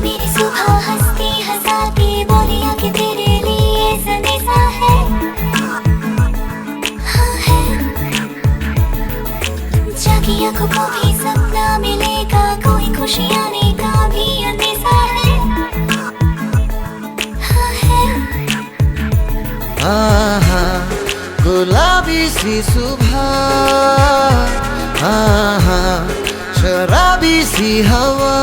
मेरी सुबह हंसती हंसाती बोलिया कि तेरे लिए संदेशा है। हाँ है, जागी आंखों को भी सपना मिलेगा, कोई खुशी आने का भी अंदेशा है। हाँ है, आहा गुलाबी सी सुबह, आहा शराबी सी हवा।